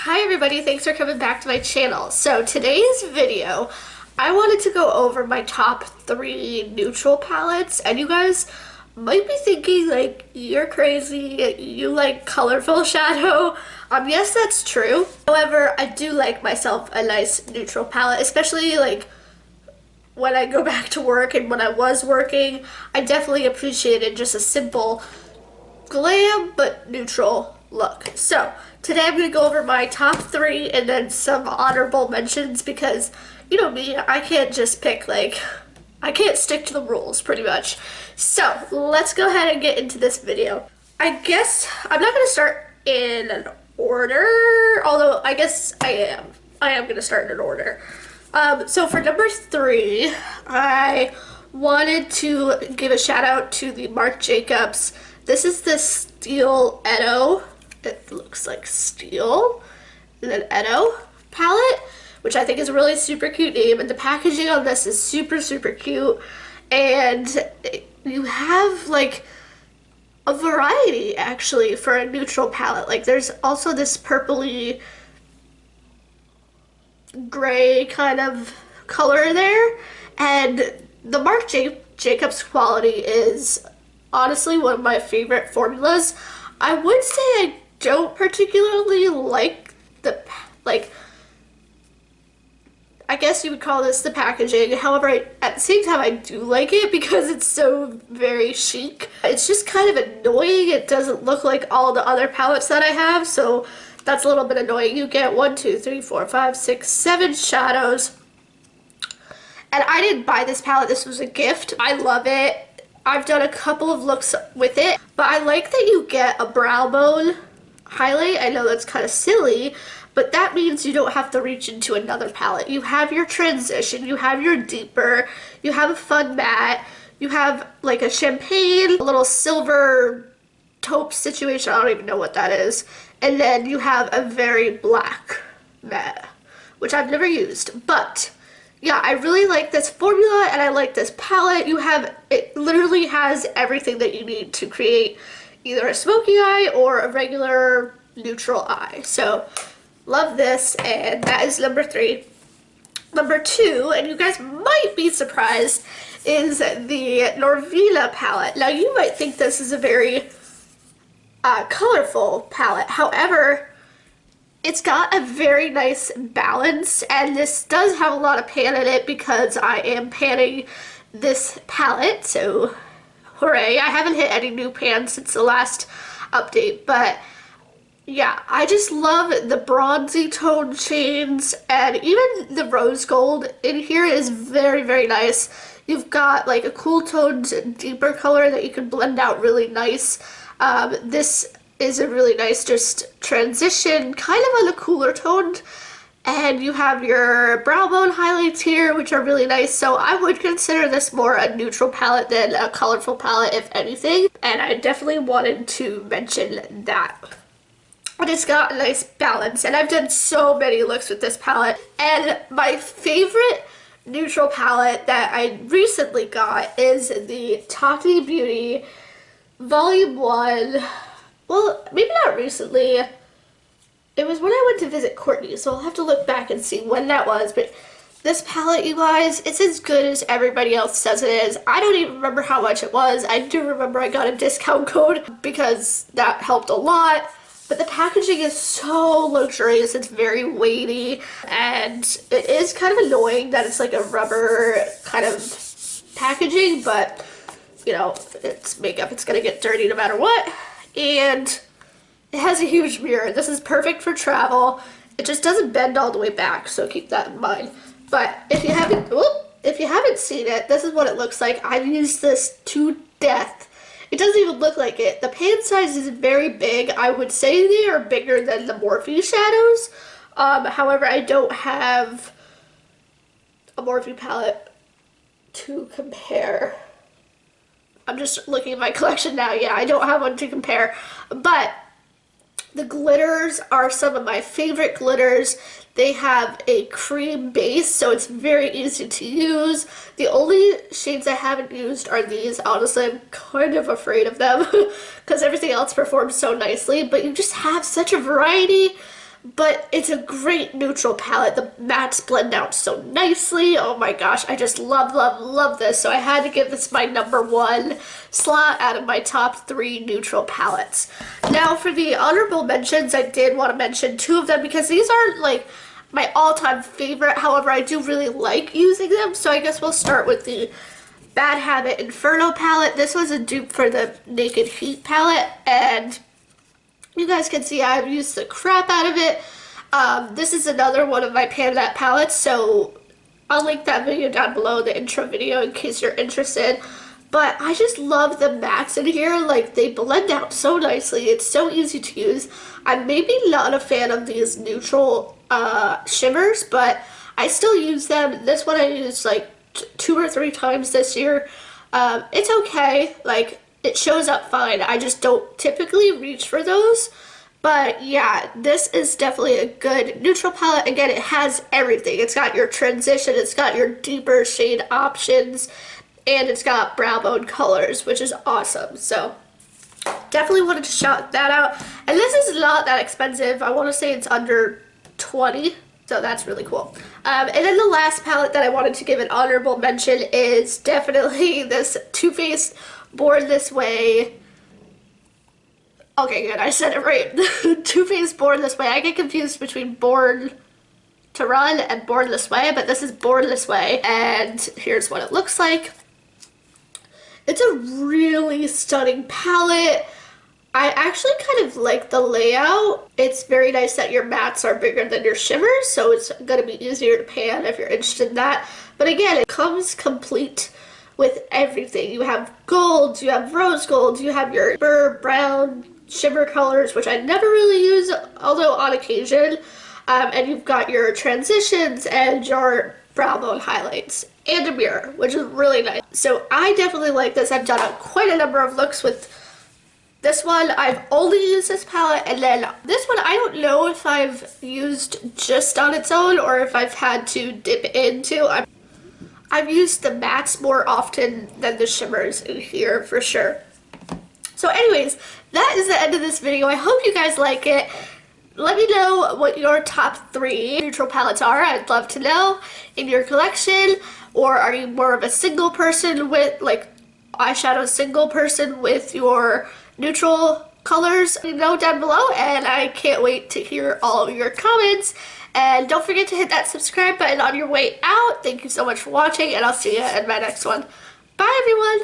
Hi everybody, thanks for coming back to my channel. So today's video, I wanted to go over my top 3 neutral palettes, and you guys might be thinking like, you're crazy, you like colorful shadow. Yes, that's true. However, I do like myself a nice neutral palette, especially like when I go back to work and when I was working. I definitely appreciated just a simple glam but neutral look. So today I'm going to go over my top 3 and then some honorable mentions, because you know me, I can't just pick, like, I can't stick to the rules pretty much. So let's go ahead and get into this video. I guess I'm not going to start in an order, although I guess I am going to start in an order. So for number 3, I wanted to give a shout out to the Marc Jacobs. This is the Steel Edo. It looks like steel, and an Edo palette, which I think is a really super cute name, and the packaging on this is super cute, and you have like a variety actually for a neutral palette. Like there's also this purpley gray kind of color there, and the Marc Jacobs quality is honestly one of my favorite formulas. I would say I don't particularly like the, I guess you would call this the packaging. However, at the same time, I do like it because it's so very chic. It's just kind of annoying. It doesn't look like all the other palettes that I have, so that's a little bit annoying. You get 1, 2, 3, 4, 5, 6, 7 shadows. And I didn't buy this palette. This was a gift. I love it. I've done a couple of looks with it, but I like that you get a brow bone highlight. I know that's kind of silly, but that means you don't have to reach into another palette. You have your transition, you have your deeper, you have a fun matte, you have like a champagne, a little silver taupe situation, I don't even know what that is, and then you have a very black matte, which I've never used. But yeah, I really like this formula and I like this palette. It literally has everything that you need to create either a smoky eye or a regular neutral eye. So love this, and that is number 3. Number 2, and you guys might be surprised, is the Noir Villa palette. Now you might think this is a very colorful palette. However, it's got a very nice balance, and this does have a lot of pan in it because I am panning this palette, so hooray. I haven't hit any new pans since the last update, but yeah, I just love the bronzy tone shades, and even the rose gold in here is very nice. You've got like a cool toned deeper color that you can blend out really nice. This is a really nice just transition, kind of on a cooler toned, and you have your brow bone highlights here, which are really nice. So I would consider this more a neutral palette than a colorful palette, if anything, and I definitely wanted to mention that. And it's got a nice balance, and I've done so many looks with this palette. And my favorite neutral palette that I recently got is the Toffee Beauty Volume 1. Well, maybe not recently. It was when I went to visit Courtney, so I'll have to look back and see when that was. But this palette, you guys, it's as good as everybody else says it is. I don't even remember how much it was. I do remember I got a discount code because that helped a lot. But the packaging is so luxurious. It's very weighty, and it is kind of annoying that it's like a rubber kind of packaging, but you know, it's makeup. It's gonna get dirty no matter what. And it has a huge mirror. This is perfect for travel. It just doesn't bend all the way back, so keep that in mind. But if you haven't seen it, this is what it looks like. I've used this to death. It doesn't even look like it. The pan size is very big. I would say they are bigger than the Morphe shadows. However, I don't have a Morphe palette to compare. I'm just looking at my collection now. Yeah, I don't have one to compare. But the glitters are some of my favorite glitters. They have a cream base, so it's very easy to use. The only shades I haven't used are these. Honestly, I'm kind of afraid of them because everything else performs so nicely, but you just have such a variety. but it's a great neutral palette. The mattes blend out so nicely. Oh my gosh, I just love, love, love this. So I had to give this my #1 slot out of my top 3 neutral palettes. Now for the honorable mentions, I did want to mention 2 of them because these aren't like my all-time favorite. However, I do really like using them. So I guess we'll start with the Bad Habit Inferno palette. This was a dupe for the Naked Heat palette, and you guys can see I've used the crap out of it. This is another one of my Pan palettes, so I'll link that video down below, the intro video, in case you're interested. But I just love the mattes in here. Like, they blend out so nicely. It's so easy to use. I'm maybe not a fan of these neutral shimmers, but I still use them. This one I used like 2 or 3 times this year. It's okay. Like, it shows up fine. I just don't typically reach for those. But yeah, this is definitely a good neutral palette. Again, it has everything. It's got your transition, it's got your deeper shade options, and it's got brow bone colors, which is awesome. So definitely wanted to shout that out. And this is not that expensive. I want to say it's under 20. So that's really cool. And then the last palette that I wanted to give an honorable mention is definitely this Too Faced Born This Way. Okay, good, I said it right. Too Faced Born This Way. I get confused between Born to Run and Born This Way, but this is Born This Way. And here's what it looks like. It's a really stunning palette. I actually kind of like the layout. It's very nice that your mattes are bigger than your shimmers, so it's going to be easier to pan if you're interested in that. But again, it comes complete with everything. You have golds, you have rose golds, you have your brown shimmer colors, which I never really use, although on occasion. And you've got your transitions and your brow bone highlights and a mirror, which is really nice. So I definitely like this. I've done quite a number of looks with this one. I've only used this palette, and then this one I don't know if I've used just on its own or if I've had to dip into. I've used the mattes more often than the shimmers in here for sure. So anyways, that is the end of this video. I hope you guys like it. Let me know what your top 3 neutral palettes are. I'd love to know in your collection. Or are you more of a single person with, like, eyeshadow single person with your neutral colors? Let me know down below, and I can't wait to hear all of your comments. And don't forget to hit that subscribe button on your way out. Thank you so much for watching, and I'll see you in my next one. Bye, everyone!